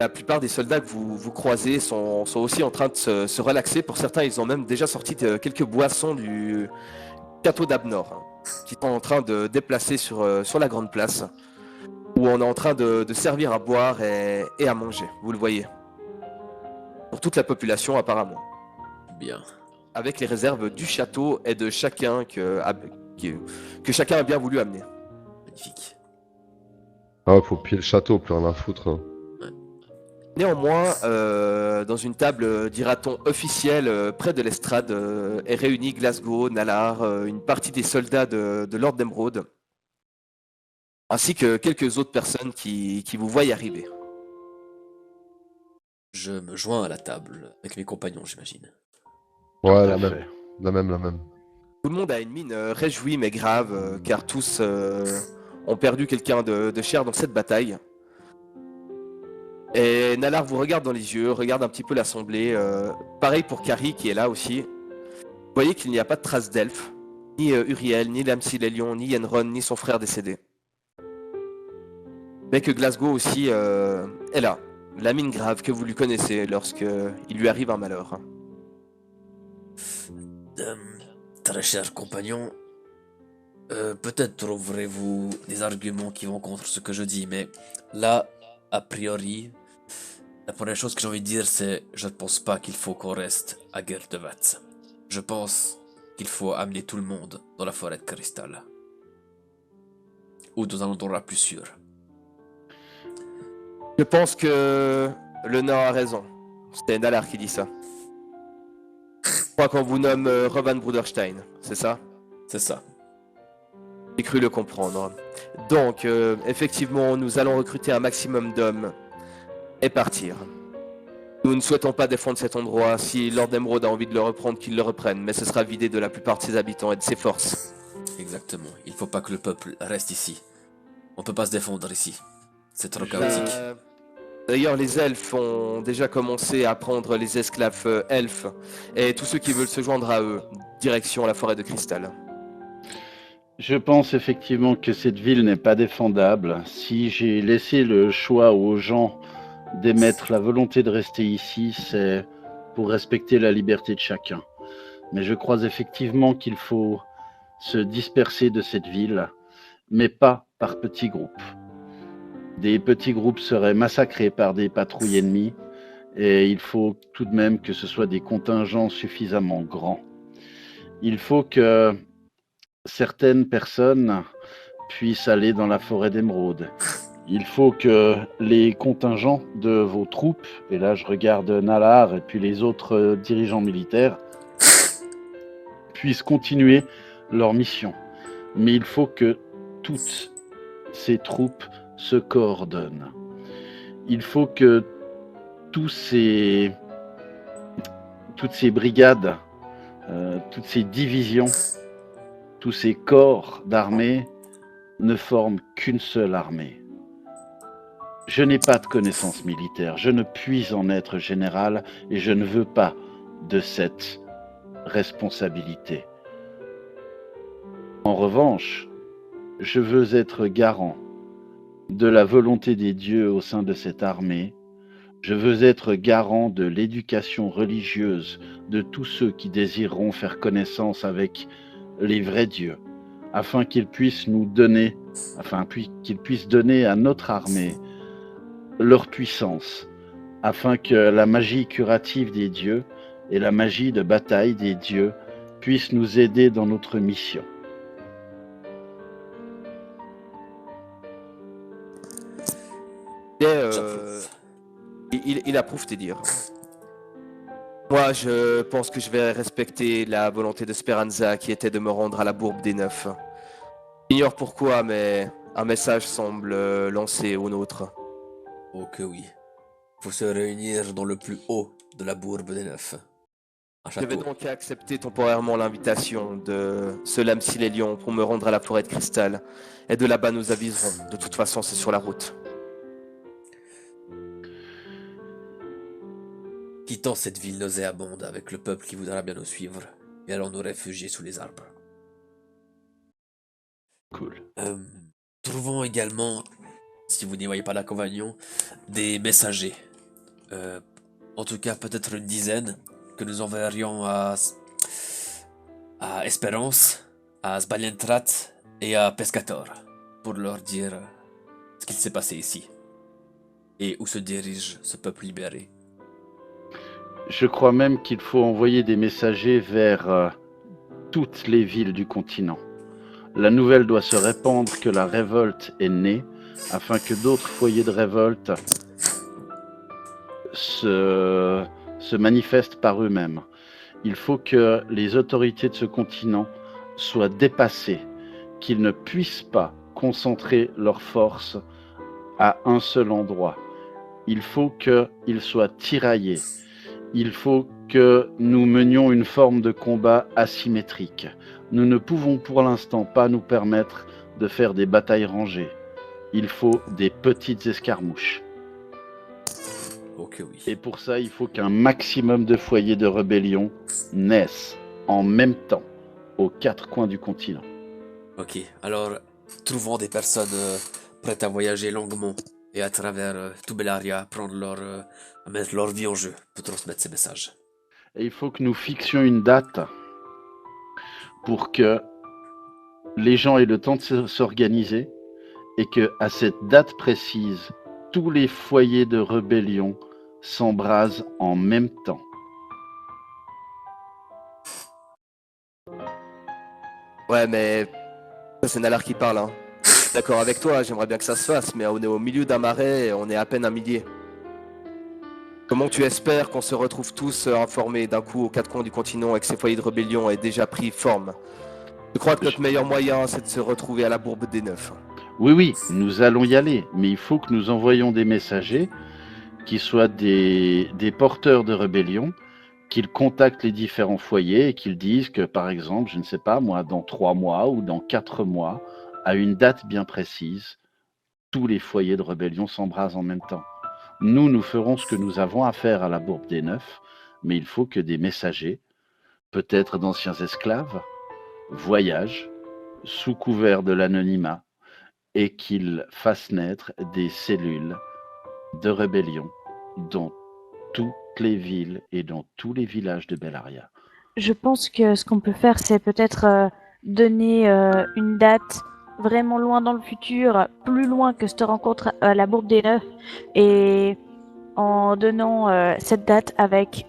La plupart des soldats que vous croisez sont aussi en train de se relaxer. Pour certains, ils ont même déjà sorti quelques boissons du château d'Abnor, hein, qui sont en train de déplacer sur la grande place, où on est en train de servir à boire et à manger, vous le voyez. Pour toute la population apparemment. Bien. Avec les réserves du château et de chacun que chacun a bien voulu amener. Magnifique. Ah, faut piller le château, plus rien à foutre, hein. Néanmoins, dans une table, dira-t-on, officielle, près de l'estrade, est réunie Glasgow, Nallard, une partie des soldats de Lord d'Emeraude, ainsi que quelques autres personnes qui vous voient y arriver. Je me joins à la table avec mes compagnons, j'imagine. Ouais, Tout la à même. fait. La même, la même. Tout le monde a une mine réjouie mais grave, car tous ont perdu quelqu'un de cher dans cette bataille. Et Nallard vous regarde dans les yeux, regarde un petit peu l'assemblée. Pareil pour Carrie qui est là aussi. Vous voyez qu'il n'y a pas de trace d'elfe, ni Uriel, ni Lamsilelion, ni Yenron, ni son frère décédé. Mais que Glasgow aussi est là, la mine grave que vous lui connaissez lorsque il lui arrive un malheur. Euh, Très cher compagnon, peut-être trouverez-vous des arguments qui vont contre ce que je dis, mais là, a priori, la première chose que j'ai envie de dire, c'est je ne pense pas qu'il faut qu'on reste à Gertevatz. Je pense qu'il faut amener tout le monde dans la forêt de cristal. Ou dans un endroit plus sûr. Je pense que le nain a raison. C'était Nallard qui dit ça. Je crois qu'on vous nomme Rovan Bruderstein, c'est ça? C'est ça. J'ai cru le comprendre. Donc, effectivement, nous allons recruter un maximum d'hommes et partir. Nous ne souhaitons pas défendre cet endroit. Si Lord Emerald a envie de le reprendre, qu'il le reprenne, mais ce sera vidé de la plupart de ses habitants et de ses forces. Exactement. Il faut pas que le peuple reste ici. On peut pas se défendre ici. C'est trop chaotique. D'ailleurs, les elfes ont déjà commencé à prendre les esclaves elfes et tous ceux qui veulent se joindre à eux, direction la forêt de cristal. Je pense effectivement que cette ville n'est pas défendable. Si j'ai laissé le choix aux gens d'émettre la volonté de rester ici, c'est pour respecter la liberté de chacun. Mais je crois effectivement qu'il faut se disperser de cette ville, mais pas par petits groupes. Des petits groupes seraient massacrés par des patrouilles ennemies, et il faut tout de même que ce soit des contingents suffisamment grands. Il faut que certaines personnes puissent aller dans la forêt d'émeraude. Il faut que les contingents de vos troupes, et là je regarde Nallard et puis les autres dirigeants militaires, puissent continuer leur mission. Mais il faut que toutes ces troupes se coordonnent. Il faut que toutes ces brigades, toutes ces divisions, tous ces corps d'armée ne forment qu'une seule armée. Je n'ai pas de connaissances militaires, je ne puis en être général et je ne veux pas de cette responsabilité. En revanche, je veux être garant de la volonté des dieux au sein de cette armée. Je veux être garant de l'éducation religieuse de tous ceux qui désireront faire connaissance avec les vrais dieux, afin qu'ils puissent nous donner, qu'ils puissent donner à notre armée leur puissance, afin que la magie curative des dieux et la magie de bataille des dieux puissent nous aider dans notre mission. Et, J'approuve. il approuve tes dires. Moi, je pense que je vais respecter la volonté de Speranza qui était de me rendre à la bourbe des Neufs. J'ignore pourquoi, mais un message semble lancé au nôtre. Oh que oui. Faut se réunir dans le plus haut de la bourbe des Neufs. Un Je vais château. donc accepter temporairement l'invitation de ce Lamsilelion pour me rendre à la forêt de cristal. Et de là-bas, nous aviserons. De toute façon, c'est sur la route. Quittons cette ville nauséabonde avec le peuple qui voudra bien nous suivre et allons nous réfugier sous les arbres. Cool. Trouvons également, si vous n'y voyez pas d'inconvénient, des messagers Euh, En tout cas, peut-être une dizaine que nous enverrions à Espérance, à Sbalientrat et à Pescator pour leur dire ce qu'il s'est passé ici et où se dirige ce peuple libéré. Je crois même qu'il faut envoyer des messagers vers toutes les villes du continent. La nouvelle doit se répandre que la révolte est née, afin que d'autres foyers de révolte se manifestent par eux-mêmes. Il faut que les autorités de ce continent soient dépassées, qu'ils ne puissent pas concentrer leurs forces à un seul endroit. Il faut qu'ils soient tiraillés. Il faut que nous menions une forme de combat asymétrique. Nous ne pouvons pour l'instant pas nous permettre de faire des batailles rangées. Il faut des petites escarmouches. Ok, oui. Et pour ça, il faut qu'un maximum de foyers de rébellion naissent en même temps aux quatre coins du continent. Ok, alors trouvons des personnes prêtes à voyager longuement et à travers tout Bellaria, à mettre leur vie en jeu pour transmettre ces messages. Et il faut que nous fixions une date pour que les gens aient le temps de s'organiser et que, à cette date précise, tous les foyers de rébellion s'embrasent en même temps. Ouais, mais c'est Nalar qui parle, hein. Je suis d'accord avec toi, j'aimerais bien que ça se fasse, mais on est au milieu d'un marais et on est à peine un millier. Comment tu espères qu'on se retrouve tous informés d'un coup aux quatre coins du continent et que ces foyers de rébellion aient déjà pris forme? Je crois que notre meilleur moyen, c'est de se retrouver à la Bourbe des Neufs. Oui, nous allons y aller, mais il faut que nous envoyions des messagers qui soient des porteurs de rébellion, qu'ils contactent les différents foyers et qu'ils disent que, par exemple, je ne sais pas moi, dans 3 mois ou dans 4 mois, à une date bien précise, tous les foyers de rébellion s'embrasent en même temps. Nous ferons ce que nous avons à faire à la Bourbe des Neufs, mais il faut que des messagers, peut-être d'anciens esclaves, voyagent sous couvert de l'anonymat et qu'ils fassent naître des cellules de rébellion dans toutes les villes et dans tous les villages de Bellaria. Je pense que ce qu'on peut faire, c'est peut-être donner une date vraiment loin dans le futur, plus loin que cette rencontre à la Bourbe des Neufs, et en donnant cette date avec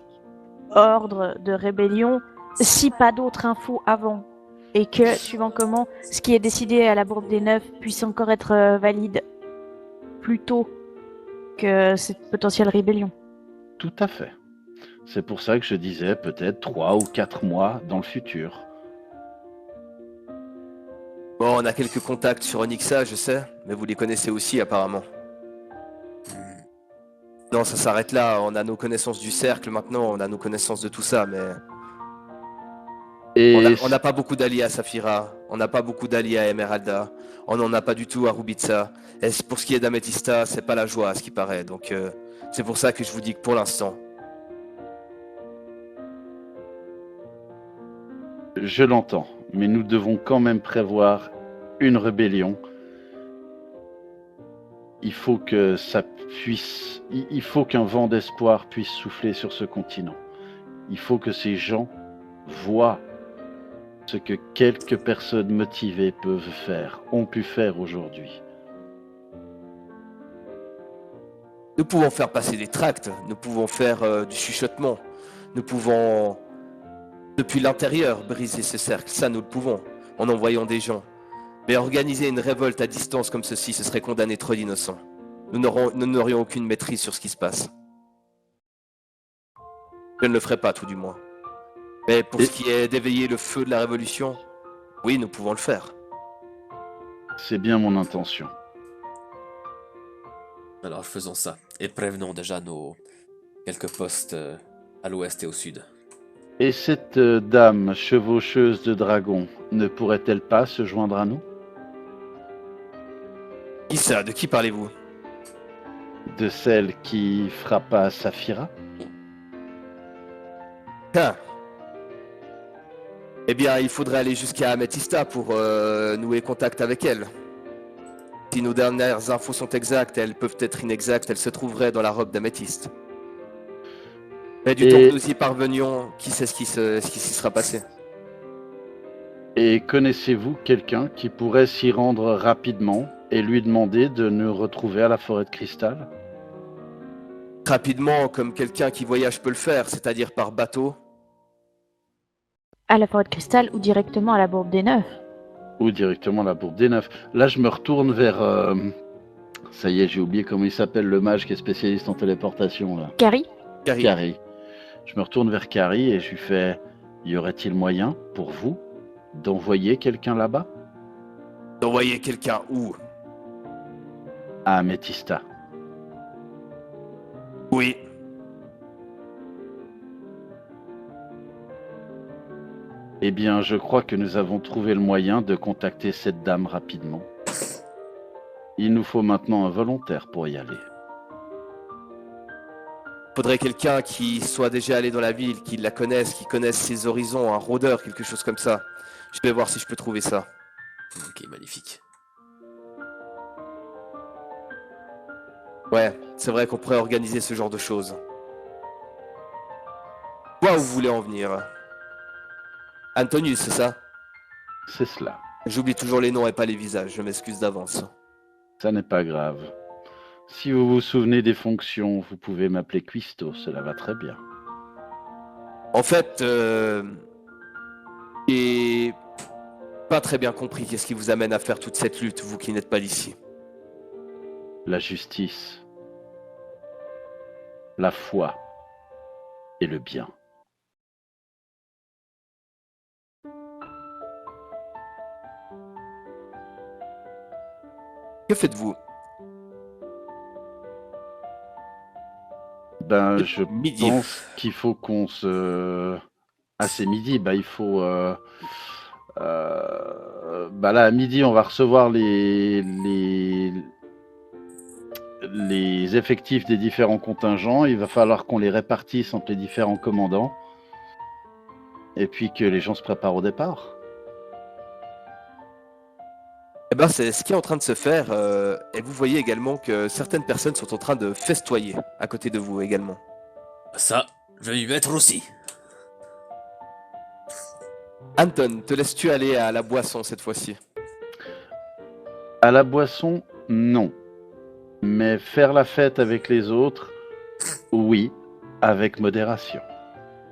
ordre de rébellion, si pas d'autres infos avant, et que, suivant comment, ce qui est décidé à la Bourbe des Neufs puisse encore être valide plus tôt que cette potentielle rébellion. Tout à fait. C'est pour ça que je disais peut-être 3 ou 4 mois dans le futur. Bon, on a quelques contacts sur Onyxa, je sais, mais vous les connaissez aussi apparemment. Non, ça s'arrête là, on a nos connaissances du cercle maintenant, on a nos connaissances de tout ça, mais... Et On n'a pas beaucoup d'alliés à Saphira, on n'a pas beaucoup d'alliés à Emeralda, on n'en a pas du tout à Rubitsa, et pour ce qui est d'Amethysta, c'est pas la joie à ce qui paraît, donc c'est pour ça que je vous dis que pour l'instant... je l'entends, mais nous devons quand même prévoir une rébellion. Il faut que ça puisse... Il faut qu'un vent d'espoir puisse souffler sur ce continent. Il faut que ces gens voient ce que quelques personnes motivées peuvent faire, ont pu faire aujourd'hui. Nous pouvons faire passer des tracts, nous pouvons faire du chuchotement, nous pouvons, depuis l'intérieur, briser ce cercle, ça nous le pouvons, en envoyant des gens. Mais organiser une révolte à distance comme ceci, ce serait condamner trop d'innocents. Nous n'aurions aucune maîtrise sur ce qui se passe. Je ne le ferai pas, tout du moins. Mais pour ce qui est d'éveiller le feu de la révolution, oui, nous pouvons le faire. C'est bien mon intention. Alors faisons ça et prévenons déjà nos quelques postes à l'ouest et au sud. Et cette dame chevaucheuse de dragon ne pourrait-elle pas se joindre à nous? Qui ça? De qui parlez-vous? De celle qui frappa Saphira? Ah. Eh bien, il faudrait aller jusqu'à Amethysta pour nouer contact avec elle. Si nos dernières infos sont exactes, elles peuvent être inexactes, elles se trouveraient dans la robe d'Améthyste. Mais du temps que nous y parvenions, qui sait ce qui s'y sera passé? Et connaissez-vous quelqu'un qui pourrait s'y rendre rapidement et lui demander de nous retrouver à la forêt de cristal? Rapidement, comme quelqu'un qui voyage peut le faire, c'est-à-dire par bateau. À la forêt de cristal ou directement à la bourbe des Neufs. Ou directement à la bourbe des Neufs. Là, je me retourne vers... Ça y est, j'ai oublié comment il s'appelle, le mage qui est spécialiste en téléportation, là. Carrie? Carrie. Je me retourne vers Carrie et je lui fais... Y aurait-il moyen, pour vous, d'envoyer quelqu'un là-bas? D'envoyer quelqu'un où? À Améthysta. Oui. Eh bien, je crois que nous avons trouvé le moyen de contacter cette dame rapidement. Il nous faut maintenant un volontaire pour y aller. Faudrait quelqu'un qui soit déjà allé dans la ville, qui la connaisse, qui connaisse ses horizons, un rôdeur, quelque chose comme ça. Je vais voir si je peux trouver ça. Ok, magnifique. Ouais, c'est vrai qu'on pourrait organiser ce genre de choses. Où vous voulez en venir? Antonius, c'est ça? C'est cela. J'oublie toujours les noms et pas les visages, je m'excuse d'avance. Ça n'est pas grave. Si vous vous souvenez des fonctions, vous pouvez m'appeler Cuisto, cela va très bien. En fait, j'ai pas très bien compris qu'est-ce qui vous amène à faire toute cette lutte, vous qui n'êtes pas d'ici. La justice, la foi et le bien. Que faites-vous? Ben, je Midi. pense qu'il faut qu'on se... Ah, c'est midi, bah il faut... Bah là, à midi, on va recevoir les effectifs des différents contingents. Il va falloir qu'on les répartisse entre les différents commandants. Et puis que les gens se préparent au départ. Eh ben, c'est ce qui est en train de se faire, et vous voyez également que certaines personnes sont en train de festoyer à côté de vous également. Ça, je vais y mettre aussi. Anton, te laisses-tu aller à la boisson cette fois-ci? À la boisson, non. Mais faire la fête avec les autres, oui, avec modération.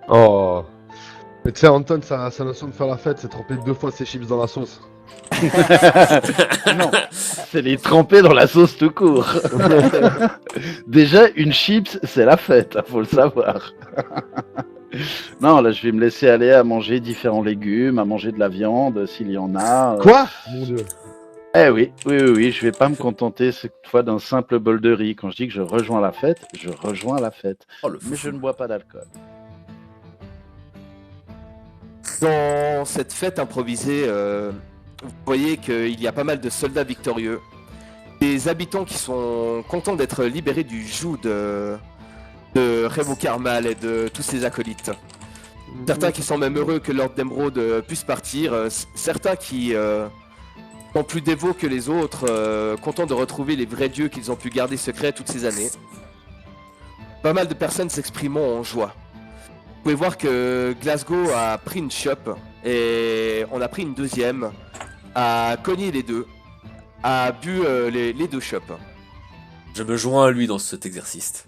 Oh. Mais tu sais, Anton, sa notion de faire la fête, c'est tremper 2 fois ses chips dans la sauce. Non, c'est les tremper dans la sauce tout court. Déjà, une chips, c'est la fête, faut le savoir. Non, là, je vais me laisser aller à manger différents légumes, à manger de la viande, s'il y en a. Quoi? Mon dieu. Eh oui, je vais pas me contenter cette fois d'un simple bol de riz. Quand je dis que je rejoins la fête, je rejoins la fête. Oh, le Mais fou. je ne bois pas d'alcool. Dans cette fête improvisée, vous voyez qu'il y a pas mal de soldats victorieux, des habitants qui sont contents d'être libérés du joug de Remo Karmal et de tous ses acolytes. Certains qui sont même heureux que Lord d'Emeraude puisse partir, certains qui sont plus dévots que les autres, contents de retrouver les vrais dieux qu'ils ont pu garder secrets toutes ces années. Pas mal de personnes s'expriment en joie. Vous pouvez voir que Glasgow a pris une chope et on a pris une deuxième, a cogné les deux, a bu les deux chopes. Je me joins à lui dans cet exercice.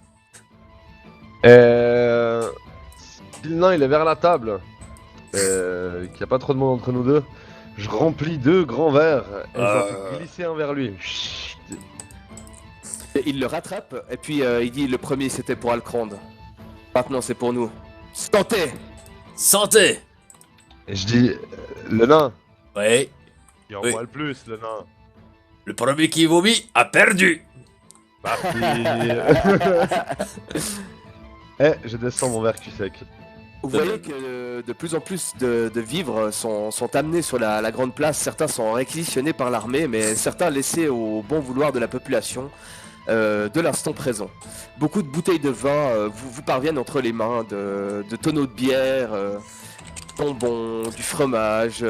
Si le nain il est vers la table, qu'il n'y a pas trop de monde entre nous deux, je remplis 2 grands verres et j'en fais glisser un vers lui. Chut. Et il le rattrape et puis il dit le premier c'était pour Alcrond. Maintenant c'est pour nous. Santé! Santé! Et je dis, le nain, Ouais, il en Oui. boit le plus, le nain. le premier qui vomit a perdu! Parti. Je descends mon verre cul sec. Vous voyez que de plus en plus de vivres sont amenés sur la grande place. Certains sont réquisitionnés par l'armée, mais certains laissés au bon vouloir de la population de l'instant présent. Beaucoup de bouteilles de vin vous parviennent entre les mains, de tonneaux de bière, bonbons, du fromage,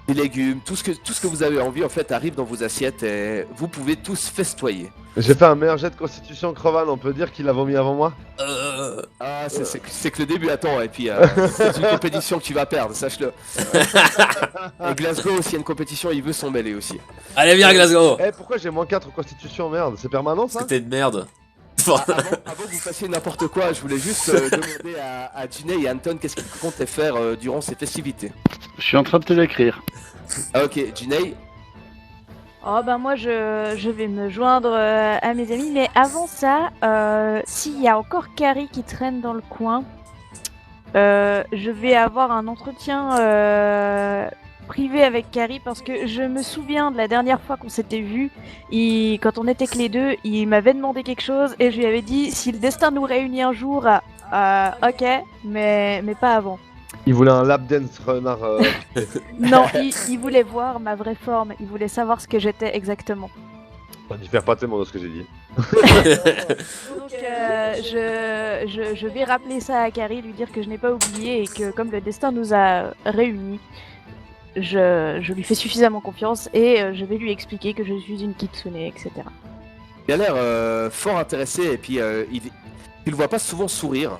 des légumes, tout ce que vous avez envie en fait arrive dans vos assiettes et vous pouvez tous festoyer. J'ai fait un meilleur jet de constitution que Rovan, on peut dire qu'il a vomi avant moi? Ah, c'est que le début, attends, et puis c'est une compétition que tu vas perdre, sache-le. Et Glasgow aussi, il y a une compétition, il veut s'en mêler aussi. Allez, viens, Glasgow! Eh, pourquoi j'ai moins 4 en constitution, merde? C'est permanent Parce ça? que t'es de merde. Avant que vous fassiez n'importe quoi, je voulais juste demander à Ginny et Anton qu'est-ce qu'ils comptaient faire durant ces festivités. Je suis en train de te l'écrire. Ah, ok, Ginny, Oh ben moi je vais me joindre à mes amis, mais avant ça, s'il y a encore Carrie qui traîne dans le coin, je vais avoir un entretien privé avec Carrie parce que je me souviens de la dernière fois qu'on s'était vus, quand on était que les deux, il m'avait demandé quelque chose et je lui avais dit si le destin nous réunit un jour, ok, mais pas avant. Il voulait un lap dance renard. Non, il voulait voir ma vraie forme, il voulait savoir ce que j'étais exactement. Ça diffère pas tellement de ce que j'ai dit. Donc je vais rappeler ça à Carrie, lui dire que je n'ai pas oublié et que comme le destin nous a réunis, je lui fais suffisamment confiance et je vais lui expliquer que je suis une kitsune, etc. il a l'air fort intéressé et puis tu le vois pas souvent sourire.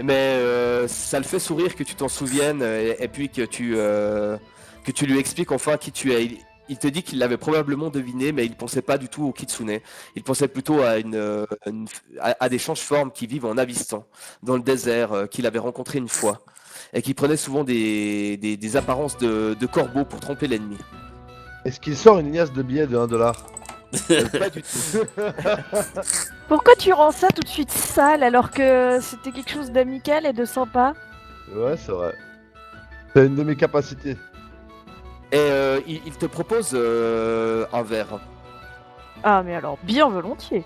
Mais ça le fait sourire que tu t'en souviennes et puis que tu lui expliques enfin qui tu es. Il te dit qu'il l'avait probablement deviné, mais il pensait pas du tout au kitsune. Il pensait plutôt à des change-formes qui vivent en Avistan, dans le désert, qu'il avait rencontré une fois, et qui prenaient souvent des apparences de corbeaux pour tromper l'ennemi. Est-ce qu'il sort une liasse de billets de 1$? Pas du tout. Pourquoi tu rends ça tout de suite sale alors que c'était quelque chose d'amical et de sympa? Ouais, c'est vrai. C'est une de mes capacités. Et il te propose un verre. Ah mais alors bien volontiers.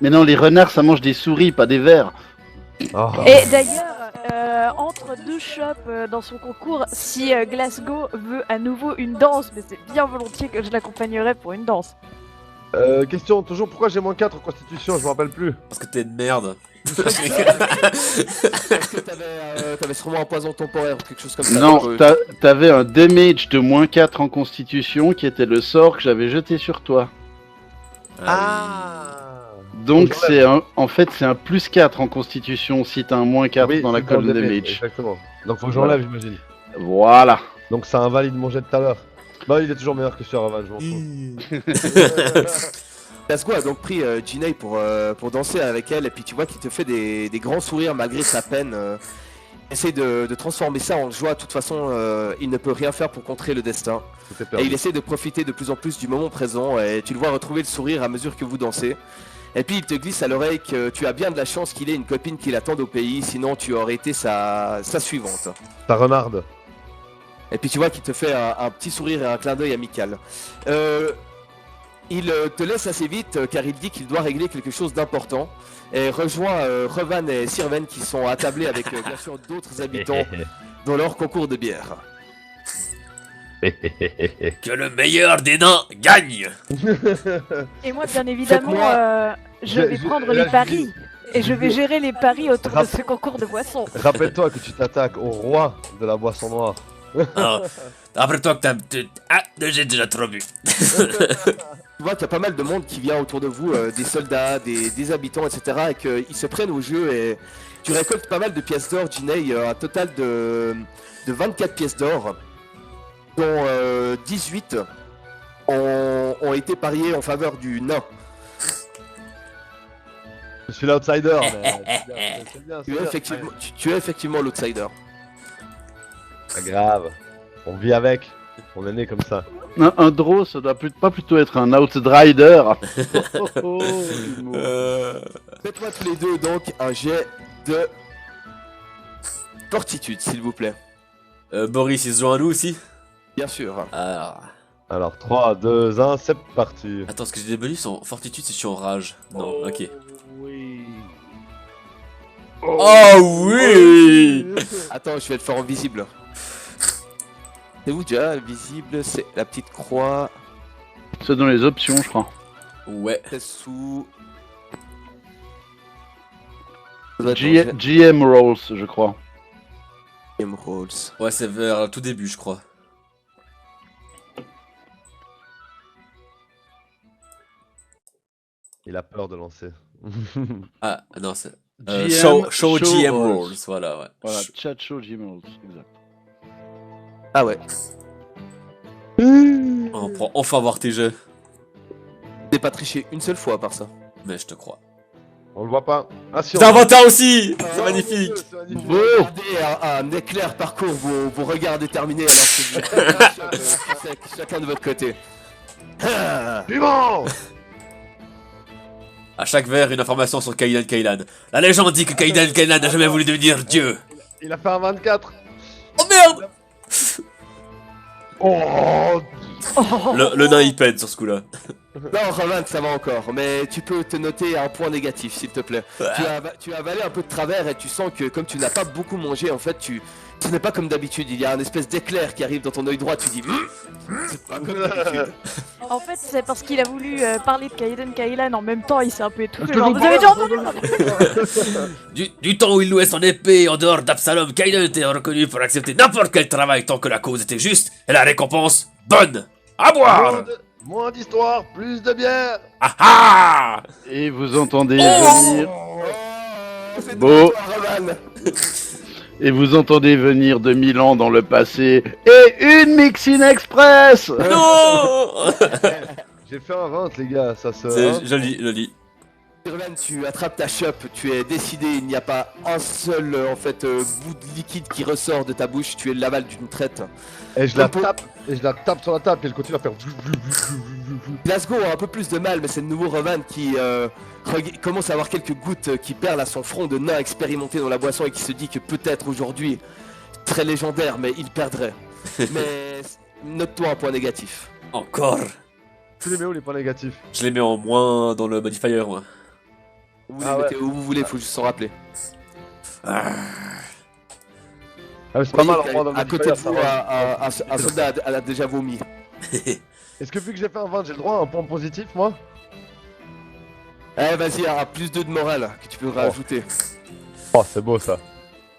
Mais non, les renards, ça mange des souris, pas des vers. Oh. Et d'ailleurs, entre deux shops dans son concours, si Glasgow veut à nouveau une danse, mais c'est bien volontiers que je l'accompagnerai pour une danse. Question, toujours pourquoi j'ai moins 4 en constitution, je me rappelle plus. Parce que t'es de merde. Parce que t'avais sûrement un poison temporaire ou quelque chose comme ça. Non, donc, t'avais un damage de moins 4 en constitution qui était le sort que j'avais jeté sur toi. Donc c'est en fait c'est un plus 4 en constitution si t'as un moins 4 Oui, dans la c'est dans le colonne damage, damage. Exactement. Donc faut que j'enlève, j'imagine. Voilà. Donc ça invalide mon jet de tout à l'heure. Bah il est toujours meilleur que sur Ravan, je m'en fous. Glasgow a donc pris Ginny pour danser avec elle et puis tu vois qu'il te fait des grands sourires malgré sa peine. Essaye de transformer ça en joie. De toute façon, il ne peut rien faire pour contrer le destin. C'était Et perdu. il essaie de profiter de plus en plus du moment présent et tu le vois retrouver le sourire à mesure que vous dansez. Et puis il te glisse à l'oreille que tu as bien de la chance qu'il ait une copine qui l'attende au pays, sinon tu aurais été sa suivante. Ta renarde. Et puis tu vois qu'il te fait un petit sourire et un clin d'œil amical. Il te laisse assez vite car il dit qu'il doit régler quelque chose d'important et rejoint Revan et Sirven qui sont attablés avec bien sûr d'autres habitants dans leur concours de bière. Que le meilleur des nains gagne! Et moi, bien évidemment, Faites-moi- je vais prendre les paris. Et je vais gérer les paris autour de Rap- ce concours de boissons. Rappelle-toi que tu t'attaques au roi de la boisson noire. Alors, rappelle-toi que j'ai déjà trop bu. Tu vois qu'il y a pas mal de monde qui vient autour de vous, des soldats, des habitants, etc. et qu'ils se prennent au jeu et tu récoltes pas mal de pièces d'or, Ginny, un total de 24 pièces d'or, dont 18 ont été pariées en faveur du nain. Je suis l'outsider, mais c'est bien, Tu es effectivement, tu es effectivement l'outsider. Pas grave. On vit avec. On est né comme ça. Un draw, ça doit pas plutôt être un outrider. Faites-moi tous les deux donc un jet de fortitude, s'il vous plaît. Boris, il se joint à nous aussi? Bien sûr. Alors 3, 2, 1, c'est parti. Attends, est-ce que j'ai des bonus en fortitude si je suis en rage? Non, ok. Oui. Oh oui! Attends, je vais le faire en visible. C'est où déjà visible? C'est la petite croix. C'est dans les options, je crois. Ouais. C'est sous. GM Rolls, je crois. Game Rolls. Ouais, c'est vers tout début, je crois. Il a peur de lancer. Ah, non, c'est. GM, Show show GM rolls. Rolls, voilà, ouais. Voilà, chat show Jim Rolls, exact. Ah ouais. On pourra enfin voir tes jeux. T'es pas triché une seule fois par ça. Mais je te crois. On le voit pas. Ah si, on T'as le voit. inventé aussi. Oh, C'est magnifique. c'est magnifique. Vous regardez un éclair parcourt vos regards déterminés alors que vous chacun de votre côté. Ah. Suivant. À chaque verre, une information sur Kaidan Kailan. La légende dit que Kaidan Kailan n'a jamais voulu devenir Dieu. Il a fait un 24. Oh merde. Oh. Le nain il peine sur ce coup-là. Non, Roman, ça va encore, mais tu peux te noter un point négatif, s'il te plaît. Tu as avalé un peu de travers et tu sens que comme tu n'as pas beaucoup mangé, en fait, ce n'est pas comme d'habitude. Il y a un espèce d'éclair qui arrive dans ton œil droit, tu dis c'est pas comme d'habitude. En fait, c'est parce qu'il a voulu parler de Kaiden Kailan en même temps, il s'est un peu étouffé. Genre, vous avez déjà entendu Du temps où il louait son épée en dehors d'Absalom, Kaidan était reconnu pour accepter n'importe quel travail tant que la cause était juste et la récompense bonne. À boire. Moins d'histoire, plus de bière. Ah ah. Et vous entendez venir. C'est Beau. toi, Roman. Et vous entendez venir de Milan dans le passé. Et une Mixin Express. Non. J'ai fait un 20 les gars, ça se... C'est joli, joli. Roman, tu attrapes ta chope, tu es décidé, il n'y a pas un seul bout de liquide qui ressort de ta bouche, tu es l'aval d'une traite. Et je la tape, sur la table, et elle continue à faire... Glasgow a un peu plus de mal, mais c'est le nouveau Roman qui commence à avoir quelques gouttes qui perlent à son front de nain expérimenté dans la boisson et qui se dit que peut-être aujourd'hui, très légendaire, mais il perdrait. Mais note-toi un point négatif. Encore. Tu les mets où les points négatifs? Je les mets en moins dans le modifier, moi. Vous Ah les ouais. mettez où vous voulez, faut juste s'en rappeler. Ah mais c'est pas Oui, mal en moins dans le à côté de modifier, vous, ça va. un soldat a déjà vomi. Est-ce que vu que j'ai fait un 20, j'ai le droit à un point positif, moi? Eh vas-y, un plus 2 de morale que tu peux rajouter. Oh, c'est beau ça.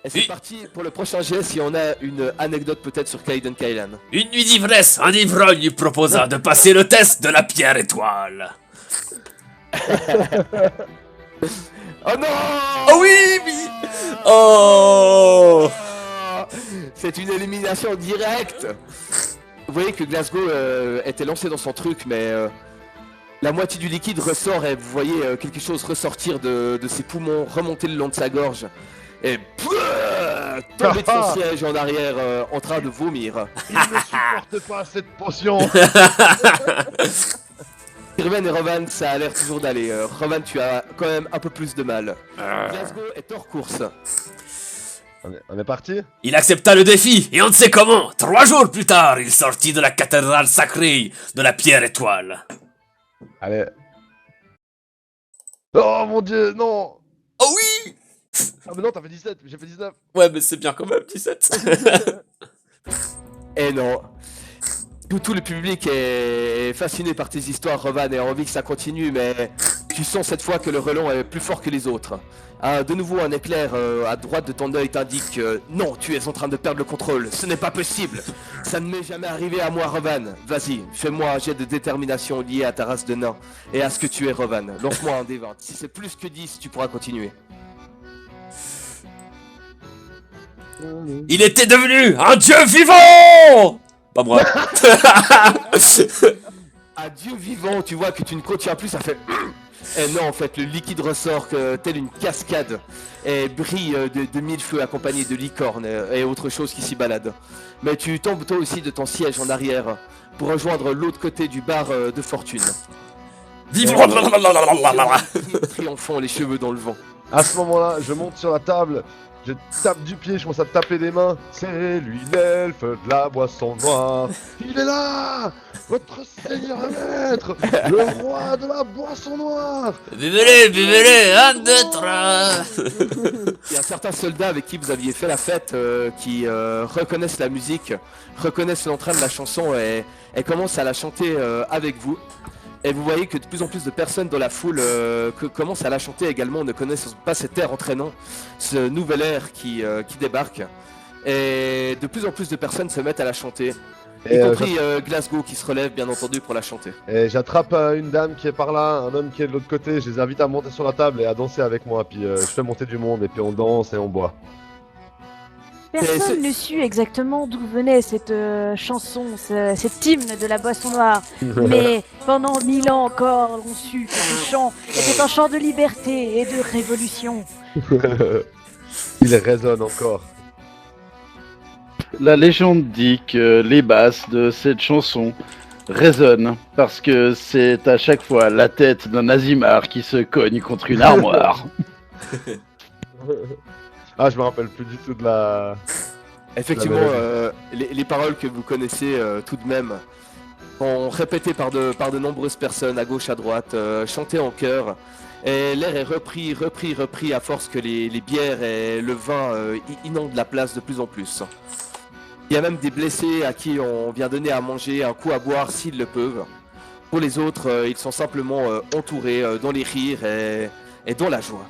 Et c'est Oui. parti pour le prochain jet si on a une anecdote peut-être sur Kaiden Kailan. Une nuit d'ivresse, un ivrogne lui proposa de passer le test de la pierre étoile. Oh non Oh oui, oui. Oh. C'est une élimination directe. Vous voyez que Glasgow était lancé dans son truc, mais la moitié du liquide ressort et vous voyez quelque chose ressortir de ses poumons, remonter le long de sa gorge et tomber de son siège en arrière en train de vomir. Il ne supporte pas cette potion. Irven et Rovan, ça a l'air toujours d'aller. Rovan, tu as quand même un peu plus de mal. Glasgow est hors course. On est parti? Il accepta le défi, et on ne sait comment, 3 jours plus tard, il sortit de la cathédrale sacrée de la pierre étoile. Allez. Oh mon dieu, non. Oh oui. Ah mais non, t'as fait 17, j'ai fait 19. Ouais, mais c'est bien quand même, 17. Eh non. Tout le public est fasciné par tes histoires, Rovan, et a envie que ça continue, mais tu sens cette fois que le relent est plus fort que les autres. De nouveau, un éclair à droite de ton œil t'indique que non, tu es en train de perdre le contrôle. Ce n'est pas possible. Ça ne m'est jamais arrivé à moi, Rovan. Vas-y, fais-moi un jet de détermination lié à ta race de nain et à ce que tu es, Rovan. Lance-moi un D20. Si c'est plus que 10, tu pourras continuer. Il était devenu un dieu vivant. Pas moi. Adieu vivant, tu vois que tu ne contiens plus, ça fait... Et non, en fait, le liquide ressort tel une cascade et brille de mille feux accompagné de licornes et autre chose qui s'y balade. Mais tu tombes toi aussi de ton siège en arrière pour rejoindre l'autre côté du bar de fortune. Vivant. Triomphant, les cheveux dans le vent. À ce moment-là, je monte sur la table, je tape du pied, je commence à taper des mains. C'est lui l'elfe de la boisson noire. Il est là, votre seigneur et maître, le roi de la boisson noire. Buvez-le, 1, 2, 3. Il y a certains soldats avec qui vous aviez fait la fête qui reconnaissent la musique, reconnaissent l'entrain de la chanson et commencent à la chanter avec vous. Et vous voyez que de plus en plus de personnes dans la foule commencent à la chanter également, ne connaissent pas cet air entraînant, ce nouvel air qui débarque. Et de plus en plus de personnes se mettent à la chanter. Et, Y compris Glasgow qui se relève bien entendu pour la chanter. et j'attrape une dame qui est par là, un homme qui est de l'autre côté, je les invite à monter sur la table et à danser avec moi, puis je fais monter du monde et puis on danse et on boit. Personne ne sut exactement d'où venait cette chanson, cet hymne de la boisson noire. Mais pendant 1000 ans encore, on sut que ce chant était un chant de liberté et de révolution. Il résonne encore. La légende dit que les basses de cette chanson résonnent parce que c'est à chaque fois la tête d'un Azimar qui se cogne contre une armoire. Ah, je me rappelle plus du tout de la... Effectivement, La les paroles que vous connaissez tout de même sont répétées par de nombreuses personnes à gauche, à droite, chantées en chœur. Et l'air est repris à force que les bières et le vin inondent la place de plus en plus. Il y a même des blessés à qui on vient donner à manger, un coup à boire s'ils le peuvent. Pour les autres, ils sont simplement entourés dans les rires et dans la joie.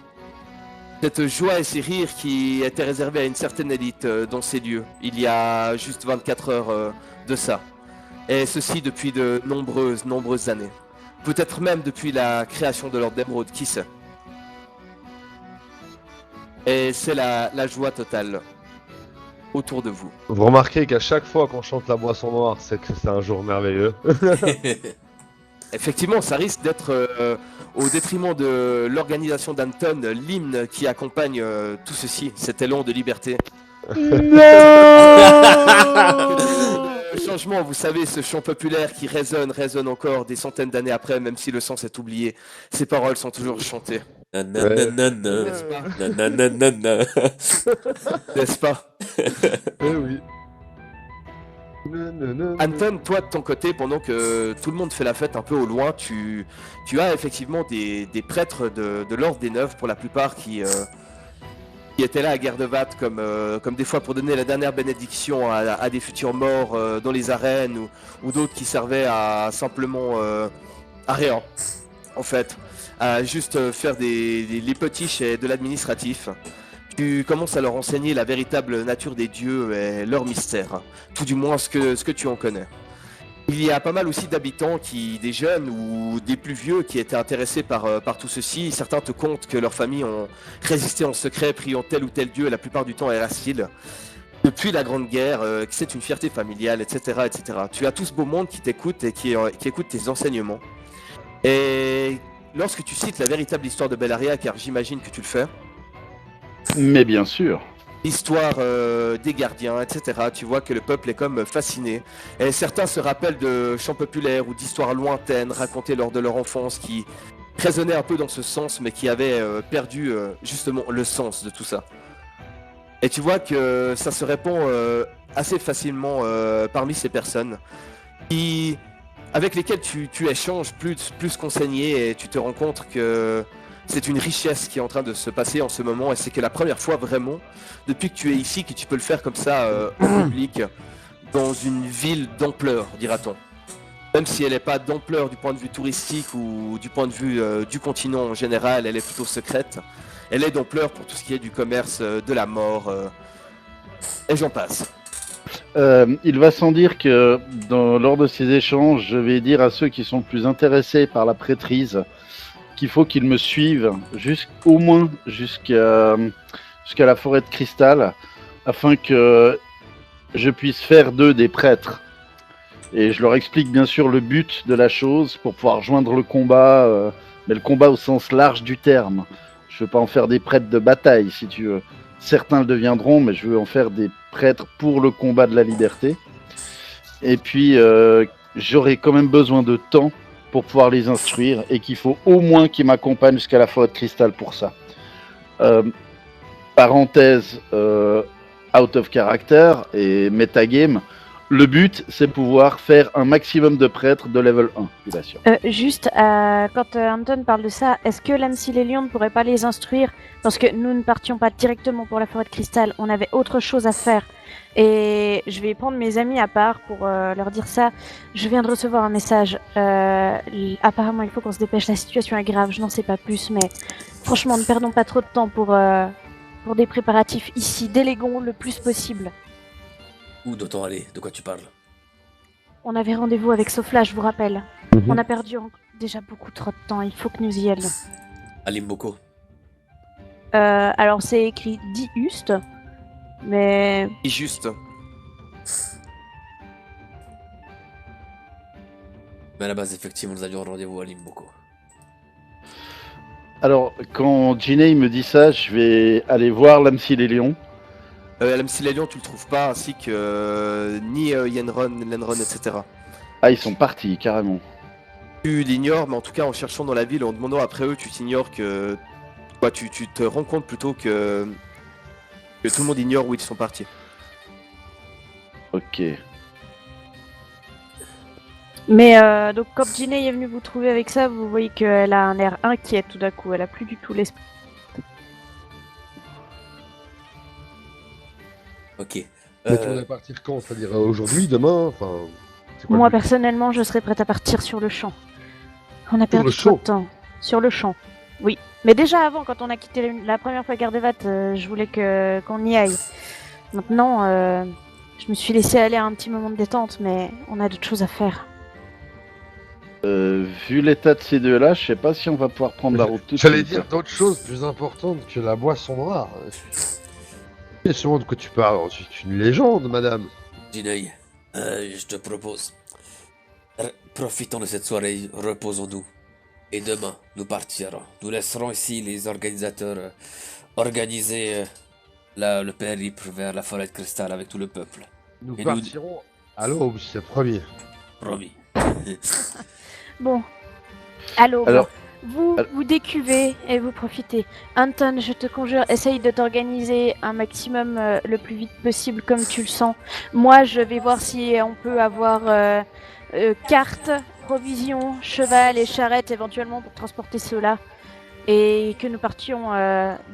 Cette joie et ces rires qui étaient réservés à une certaine élite dans ces lieux, il y a juste 24 heures de ça. Et ceci depuis de nombreuses années. Peut-être même depuis la création de l'Ordre d'Émeraude, qui sait. Et c'est la joie totale autour de vous. Vous remarquez qu'à chaque fois qu'on chante la boisson noire, c'est que c'est un jour merveilleux. Effectivement, ça risque d'être au détriment de l'organisation d'Anton, l'hymne qui accompagne tout ceci, cet élan de liberté. Le changement, vous savez, ce chant populaire qui résonne encore des centaines d'années après, même si le sens est oublié, ces paroles sont toujours chantées. Nananana, N'est-ce pas? nananana. N'est-ce pas? Eh oui. Anton, toi de ton côté, pendant que tout le monde fait la fête un peu au loin, tu as effectivement des prêtres de l'Ordre des Neufs, pour la plupart, qui étaient là à Guerre-de-Vat comme des fois pour donner la dernière bénédiction à des futurs morts dans les arènes, ou d'autres qui servaient à simplement à rien, en fait, à juste faire les potiches et de l'administratif. Tu commences à leur enseigner la véritable nature des dieux et leur mystère, tout du moins ce que tu en connais. Il y a pas mal aussi d'habitants, des jeunes ou des plus vieux, qui étaient intéressés par tout ceci. Certains te content que leurs familles ont résisté en secret, priant tel ou tel dieu, et la plupart du temps Erastil. Depuis la Grande Guerre, que c'est une fierté familiale, etc., etc. Tu as tout ce beau monde qui t'écoute et qui écoute tes enseignements. Et lorsque tu cites la véritable histoire de Bellaria, car j'imagine que tu le fais, Mais bien sûr. l'histoire des gardiens, etc. Tu vois que le peuple est comme fasciné. Et certains se rappellent de chants populaires ou d'histoires lointaines racontées lors de leur enfance qui résonnaient un peu dans ce sens, mais qui avaient perdu justement le sens de tout ça. Et tu vois que ça se répand assez facilement parmi ces personnes avec lesquelles tu échanges plus qu'enseigné, et tu te rends compte que c'est une richesse qui est en train de se passer en ce moment, et c'est que la première fois vraiment, depuis que tu es ici, que tu peux le faire comme ça en public, dans une ville d'ampleur, dira-t-on. Même si elle n'est pas d'ampleur du point de vue touristique ou du point de vue du continent en général, elle est plutôt secrète. Elle est d'ampleur pour tout ce qui est du commerce, de la mort, et j'en passe. Il va sans dire que lors de ces échanges, je vais dire à ceux qui sont plus intéressés par la prêtrise qu'il faut qu'ils me suivent au moins jusqu'à la forêt de cristal, afin que je puisse faire d'eux des prêtres. Et je leur explique bien sûr le but de la chose pour pouvoir joindre le combat, mais le combat au sens large du terme. Je veux pas en faire des prêtres de bataille, si tu veux. Certains le deviendront, mais je veux en faire des prêtres pour le combat de la liberté. Et puis, j'aurai quand même besoin de temps pour pouvoir les instruire, et qu'il faut au moins qu'ils m'accompagnent jusqu'à la forêt de cristal pour ça. Parenthèse out of character et metagame, le but c'est pouvoir faire un maximum de prêtres de level 1, bien sûr. Juste, quand Anton parle de ça, est-ce que Lamsil et Lyon ne pourraient pas les instruire? Parce que nous ne partions pas directement pour la forêt de cristal, on avait autre chose à faire. Et je vais prendre mes amis à part pour leur dire ça. Je viens de recevoir un message. Apparemment, il faut qu'on se dépêche, la situation est grave, je n'en sais pas plus, mais franchement, ne perdons pas trop de temps pour des préparatifs ici. Déléguons le plus possible. Où doit-on aller? De quoi tu parles? on avait rendez-vous avec Sofla, je vous rappelle. Mhm. On a perdu déjà beaucoup trop de temps, il faut que nous y allions. À Limboko. Alors c'est écrit Diust, mais Et juste. Mais à la base, effectivement, nous avions rendez-vous à Limboko. Alors, quand Ginei me dit ça, je vais aller voir l'Amsi les Lions. L'MC Lélion, tu le trouves pas, ainsi que ni Yenron, Lenron, etc. Ah, ils sont partis, carrément. Tu l'ignores, mais en tout cas, en cherchant dans la ville, en demandant après eux, tu t'ignores que. Quoi, tu te rends compte plutôt que tout le monde ignore où ils sont partis. Ok. Mais donc quand Ginny est venue vous trouver avec ça, vous voyez qu'elle a un air inquiet tout d'un coup. Elle a plus du tout l'esprit. Ok. Mais tu voudrais partir quand? C'est-à-dire aujourd'hui, demain? Enfin, c'est quoi Moi le but? personnellement, je serais prête à partir sur le champ. On a perdu le trop champ de temps. Sur le champ. Oui. Mais déjà avant, quand on a quitté la première fois Gardevat, je voulais qu'on y aille. Maintenant, je me suis laissé aller à un petit moment de détente, mais on a d'autres choses à faire. Vu l'état de ces deux-là, je sais pas si on va pouvoir prendre la route tout de J'allais suite. dire d'autres choses plus importantes que la boisson noire. Et sûrement de quoi tu parles. Je suis une légende, madame. Jinei, je te propose. Profitons de cette soirée, reposons-nous. Et demain, nous partirons. Nous laisserons ici les organisateurs organiser le périple vers la forêt de cristal avec tout le peuple. Nous Et partirons à l'aube, c'est premier. Promis. Bon. Allô, Alors- vous décuvez et vous profitez. Anton, je te conjure, essaye de t'organiser un maximum le plus vite possible comme tu le sens. Moi, je vais voir si on peut avoir cartes, provisions, cheval et charrette éventuellement pour transporter ceux-là. Et que nous partions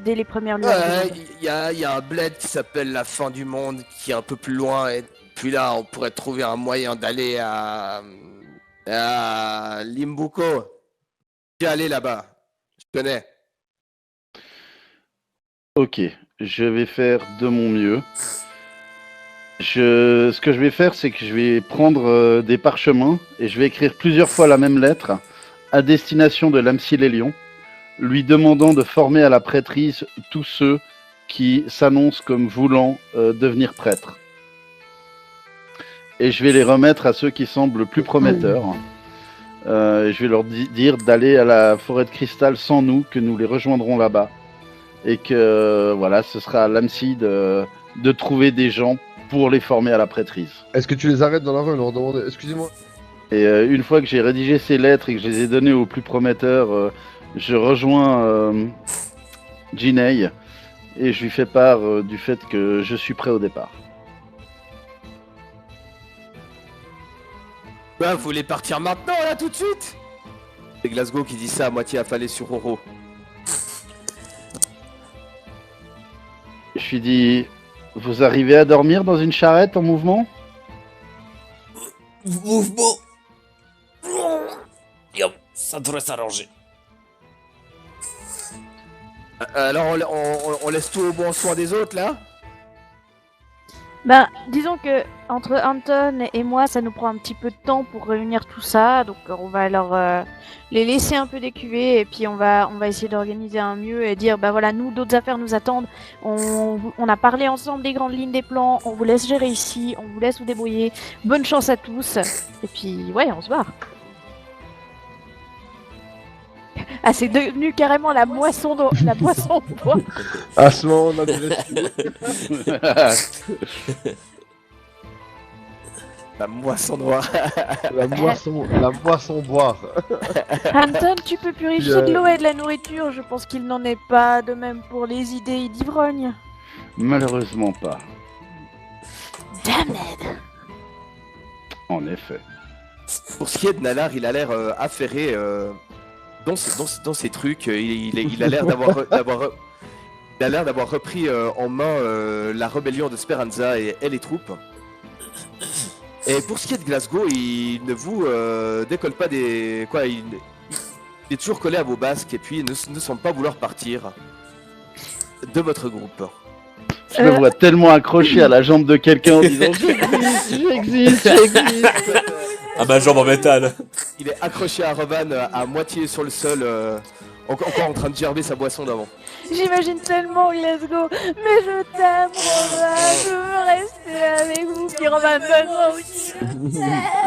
dès les premières lueurs. de jour. Il y a un bled qui s'appelle la fin du monde, qui est un peu plus loin, et puis là, on pourrait trouver un moyen d'aller à Limbuko. J'ai allé là-bas, je connais. Ok, je vais faire de mon mieux. Ce que je vais faire, c'est que je vais prendre des parchemins et je vais écrire plusieurs fois la même lettre à destination de l'Amsi les Lions, lui demandant de former à la prêtrise tous ceux qui s'annoncent comme voulant devenir prêtres. Et je vais les remettre à ceux qui semblent le plus prometteurs. Je vais leur dire d'aller à la forêt de cristal sans nous, que nous les rejoindrons là-bas. Et que voilà, ce sera à l'AMSI de trouver des gens pour les former à la prêtrise. Est-ce que tu les arrêtes dans la rue et leur demander excusez-moi? Et une fois que j'ai rédigé ces lettres et que je les ai données aux plus prometteurs, je rejoins Ginei et je lui fais part du fait que je suis prêt au départ. Bah, vous voulez partir maintenant, là, tout de suite? C'est Glasgow qui dit ça à moitié affalé sur Oro. Je lui dis, vous arrivez à dormir dans une charrette en mouvement? Mouvement. Yop, ça devrait s'arranger. Alors, on laisse tout au bon soin des autres, là? Ben, disons que entre Anton et moi, ça nous prend un petit peu de temps pour réunir tout ça, donc on va les laisser un peu décuver et puis on va essayer d'organiser un mieux et dire bah voilà, nous d'autres affaires nous attendent. On a parlé ensemble des grandes lignes des plans, on vous laisse gérer ici, on vous laisse vous débrouiller. Bonne chance à tous et puis ouais, on se barre. Ah, c'est devenu carrément la boisson d'eau, la boisson de bois. À ce moment, on a des La moisson noire. la moisson boire. Anton, tu peux purifier Puis, de l'eau et de la nourriture, je pense qu'il n'en est pas de même pour les idées d'ivrognes. Malheureusement pas, Damn it. en effet. Pour ce qui est de Nalar, il a l'air affairé dans ses trucs. Il a l'air d'avoir repris en main la rébellion de Speranza et les troupes. Et pour ce qui est de Glasgow, il ne vous décolle pas des... Quoi, il est toujours collé à vos basques et puis ne semble pas vouloir partir de votre groupe. Je me vois tellement accroché à la jambe de quelqu'un en disant j'existe. À ma jambe en métal. Il est accroché à Revan à moitié sur le sol, encore en train de gerber sa boisson d'avant. J'imagine tellement Glasgow. Mais je t'aime, Roman. Je veux rester avec vous. Puis Roman, moi aussi.